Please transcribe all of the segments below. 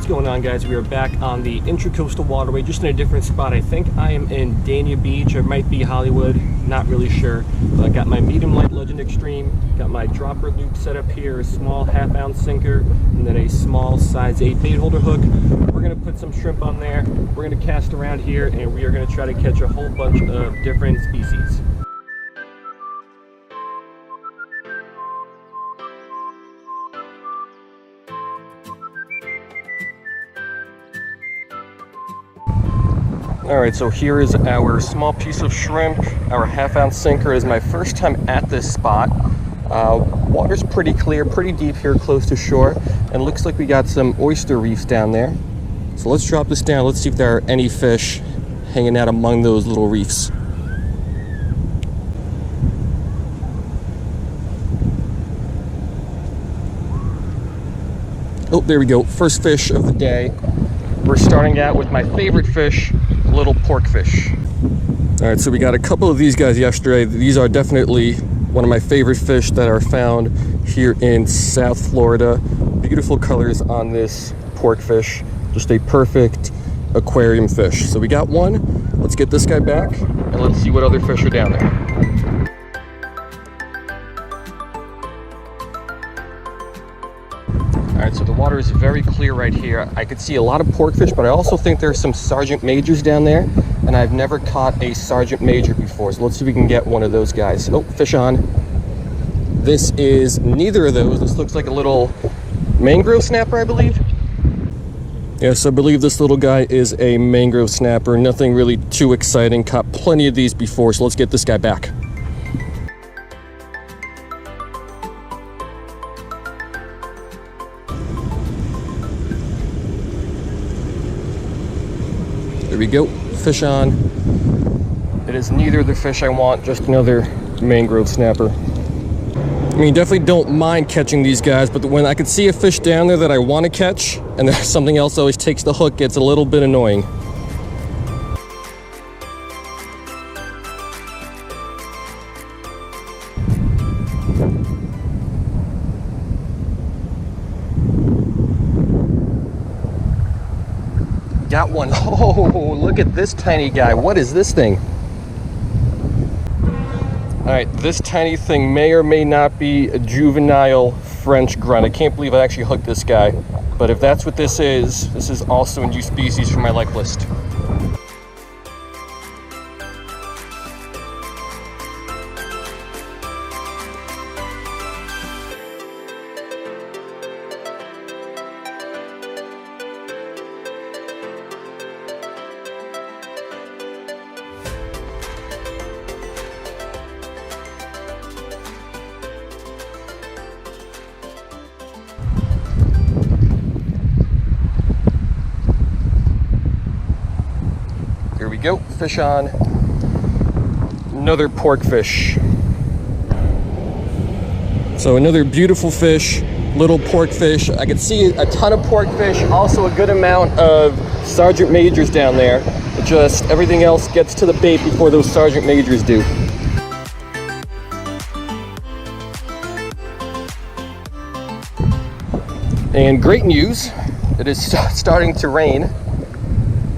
What's going on, guys? We are back on the Intracoastal Waterway, just in a different spot. I think I am in Dania Beach, or it might be Hollywood, not really sure. But I got my medium light Legend Xtreme, got my dropper loop set up here, a small half-ounce sinker, and then a small size 8 bait holder hook. We're gonna put some shrimp on there. We're gonna cast around here, and we are gonna try to catch a whole bunch of different species. Alright, so here is our small piece of shrimp, our half-ounce sinker. It is my first time at this spot. Water's pretty clear, pretty deep here close to shore, and looks like we got some oyster reefs down there. So let's drop this down, let's see if there are any fish hanging out among those little reefs. Oh, there we go, first fish of the day. We're starting out with my favorite fish, little porkfish. All right, so we got a couple of these guys yesterday. These are definitely one of my favorite fish that are found here in South Florida. Beautiful colors on this porkfish, just a perfect aquarium fish. So we got one. Let's get this guy back and let's see what other fish are down there. All right, so the water is very clear right here. I could see a lot of porkfish, but I also think there's some sergeant majors down there, and I've never caught a sergeant major before. So let's see if we can get one of those guys. Oh, fish on. This is neither of those. This looks like a little mangrove snapper, I believe. Yes, I believe this little guy is a mangrove snapper. Nothing really too exciting. Caught plenty of these before, so let's get this guy back. There we go, fish on. It is neither the fish I want, just another mangrove snapper. I mean, definitely don't mind catching these guys, but when I can see a fish down there that I want to catch, and there's something else always takes the hook, it's a little bit annoying. Got one. Oh, look at this tiny guy. What is this thing? All right, this tiny thing may or may not be a juvenile French grunt. I can't believe I actually hooked this guy. But if that's what this is also a new species for my like list. Here we go, fish on. Another porkfish. So another beautiful fish, little porkfish. I can see a ton of porkfish, also a good amount of sergeant majors down there. But just everything else gets to the bait before those sergeant majors do. And great news, it is starting to rain.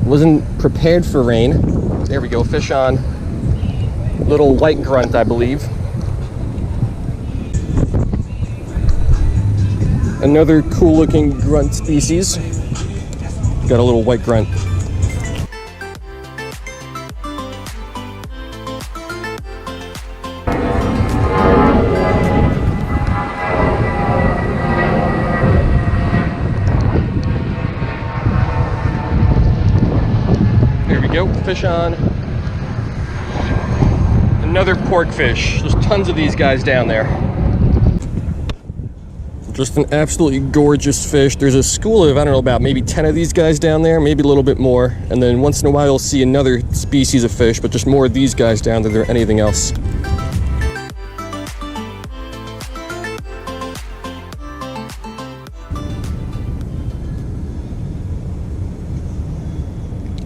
Wasn't prepared for rain. There we go, fish on. Little white grunt, I believe. Another cool looking grunt species. Got a little white grunt. Go, fish on. Another porkfish. There's tons of these guys down there. Just an absolutely gorgeous fish. There's a school of, I don't know, about maybe 10 of these guys down there, maybe a little bit more. And then once in a while you'll see another species of fish, but just more of these guys down there than anything else.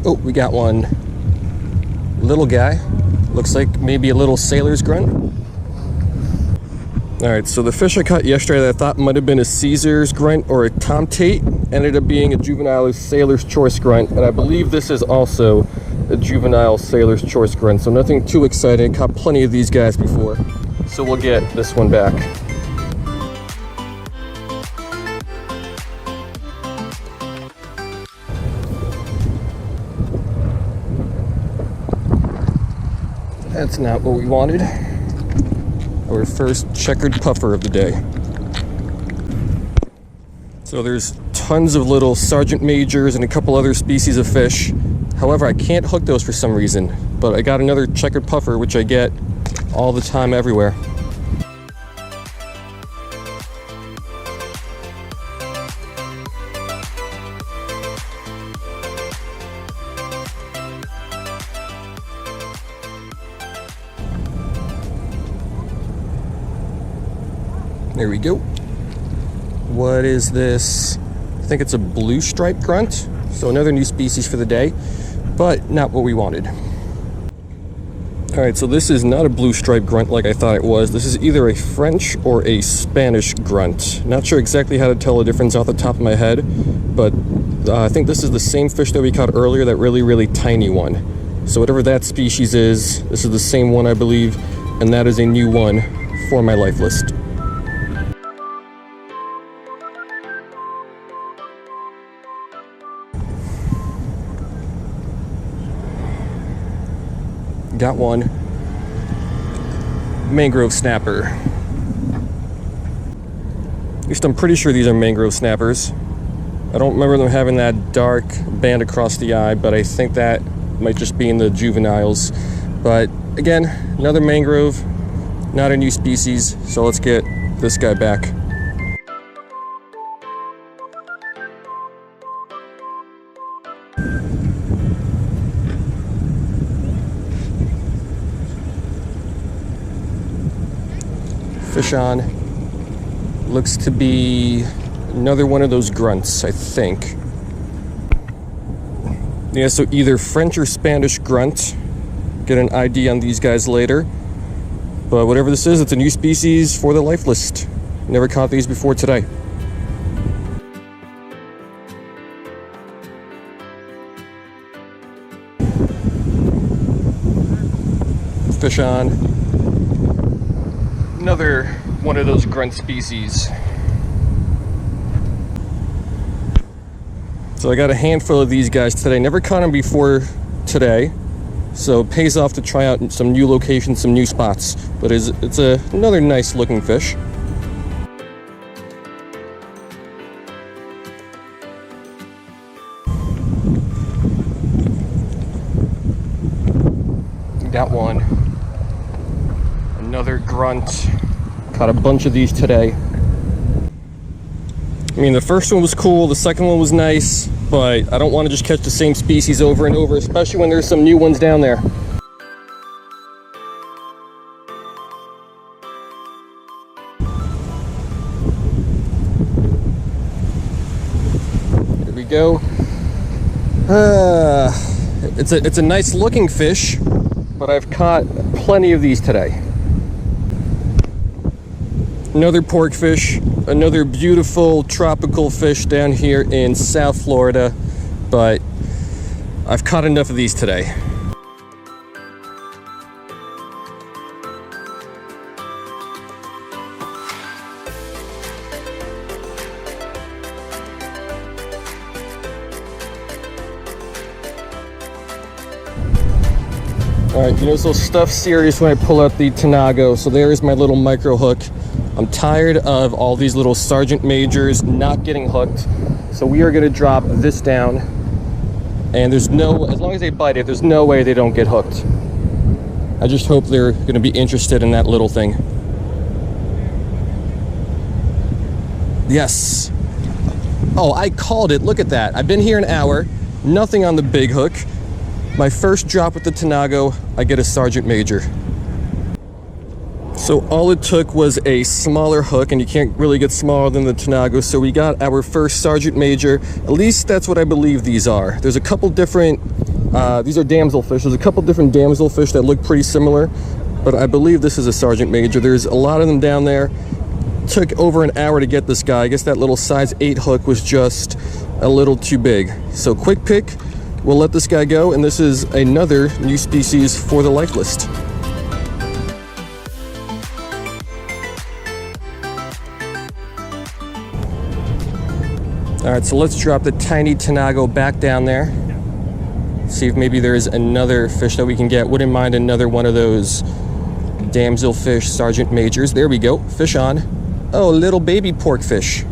Oh, we got one little guy. Looks like maybe a little sailor's grunt. All right, so the fish I caught yesterday that I thought might have been a Caesar's grunt or a Tom Tate ended up being a juvenile Sailor's Choice grunt, and I believe this is also a juvenile Sailor's Choice grunt, so nothing too exciting. Caught plenty of these guys before, so we'll get this one back. That's not what we wanted. Our first checkered puffer of the day. So there's tons of little sergeant majors and a couple other species of fish. However, I can't hook those for some reason, but I got another checkered puffer, which I get all the time everywhere. There we go. What is this? I think it's a blue stripe grunt. So another new species for the day, but not what we wanted. All right, so this is not a blue stripe grunt like I thought it was. This is either a French or a Spanish grunt. Not sure exactly how to tell the difference off the top of my head, but I think this is the same fish that we caught earlier, that really tiny one. So whatever that species is, this is the same one I believe, and that is a new one for my life list. Got one. Mangrove snapper. At least I'm pretty sure these are mangrove snappers. I don't remember them having that dark band across the eye, but I think that might just be in the juveniles. But again, another mangrove, not a new species, so let's get this guy back. Fish on. Looks to be another one of those grunts, I think. Yeah, so either French or Spanish grunt. Get an ID on these guys later. But whatever this is, it's a new species for the life list. Never caught these before today. Fish on. Another one of those grunt species. So I got a handful of these guys today. Never caught them before today, so it pays off to try out some new locations, some new spots. But it's another nice looking fish. Got one. Another grunt. Caught a bunch of these today. I mean, the first one was cool, the second one was nice, but I don't want to just catch the same species over and over, especially when there's some new ones down there. Here we go. It's a nice looking fish, but I've caught plenty of these today. Another porkfish, another beautiful tropical fish down here in South Florida, but I've caught enough of these today. All right, you know, so stuff's serious when I pull out the Tanago. So there's my little micro hook. I'm tired of all these little sergeant majors not getting hooked. So we are gonna drop this down. And there's no, as long as they bite it, there's no way they don't get hooked. I just hope they're gonna be interested in that little thing. Yes. Oh, I called it, look at that. I've been here an hour, nothing on the big hook. My first drop with the Tanago, I get a sergeant major. So all it took was a smaller hook, and you can't really get smaller than the Tanago, so we got our first sergeant major. At least that's what I believe these are. There's a couple different, these are damselfish. There's a couple different damselfish that look pretty similar, but I believe this is a sergeant major. There's a lot of them down there. Took over an hour to get this guy. I guess that little size 8 hook was just a little too big. So quick pick, we'll let this guy go, and this is another new species for the life list. All right, so let's drop the tiny Tanago back down there. See if maybe there is another fish that we can get. Wouldn't mind another one of those damselfish sergeant majors. There we go, fish on. Oh, little baby porkfish.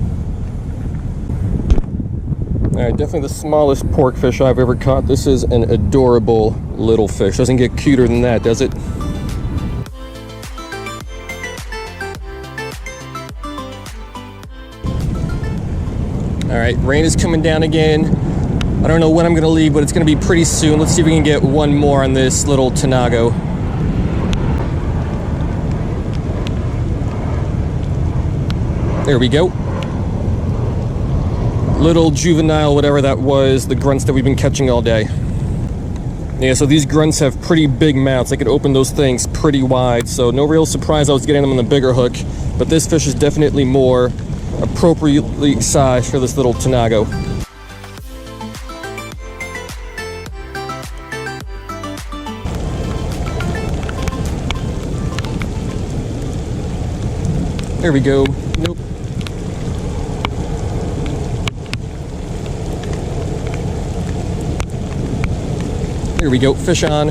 All right, definitely the smallest porkfish I've ever caught. This is an adorable little fish. Doesn't get cuter than that, does it? All right, rain is coming down again. I don't know when I'm gonna leave, but it's gonna be pretty soon. Let's see if we can get one more on this little Tanago. There we go. Little juvenile, whatever that was, the grunts that we've been catching all day. Yeah, so these grunts have pretty big mouths. They could open those things pretty wide, so no real surprise I was getting them on the bigger hook, but this fish is definitely more appropriately sized for this little Tanago. There we go. Nope. Here we go, fish on.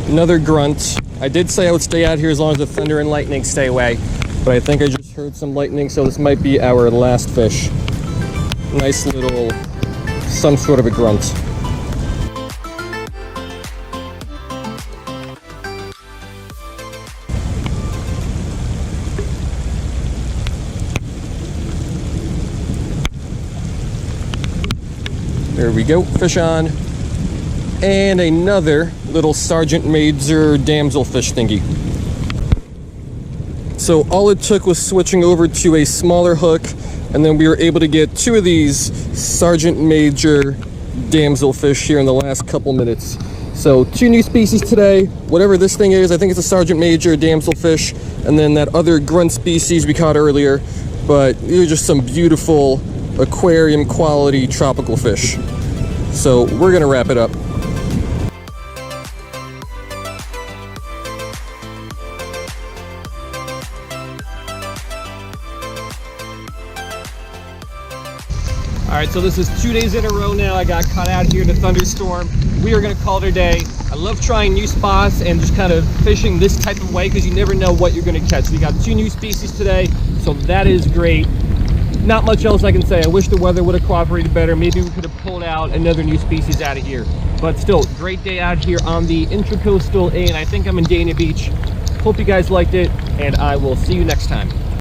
Another grunt. I did say I would stay out here as long as the thunder and lightning stay away, but I think I just heard some lightning, so this might be our last fish. Nice little, some sort of a grunt. There we go, fish on. And another little sergeant major damselfish thingy. So all it took was switching over to a smaller hook, and then we were able to get 2 of these sergeant major damselfish here in the last couple minutes. So 2 new species today. Whatever this thing is, I think it's a sergeant major damselfish, and then that other grunt species we caught earlier. But these are just some beautiful aquarium quality tropical fish. So we're gonna wrap it up. All right, so this is 2 days in a row now. I got caught out here in a thunderstorm. We are gonna call it a day. I love trying new spots and just kind of fishing this type of way because you never know what you're gonna catch. We got 2 new species today, so that is great. Not much else I can say. I wish the weather would have cooperated better. Maybe we could have pulled out another new species out of here. But still, great day out here on the Intracoastal, and I think I'm in Dania Beach. Hope you guys liked it, and I will see you next time.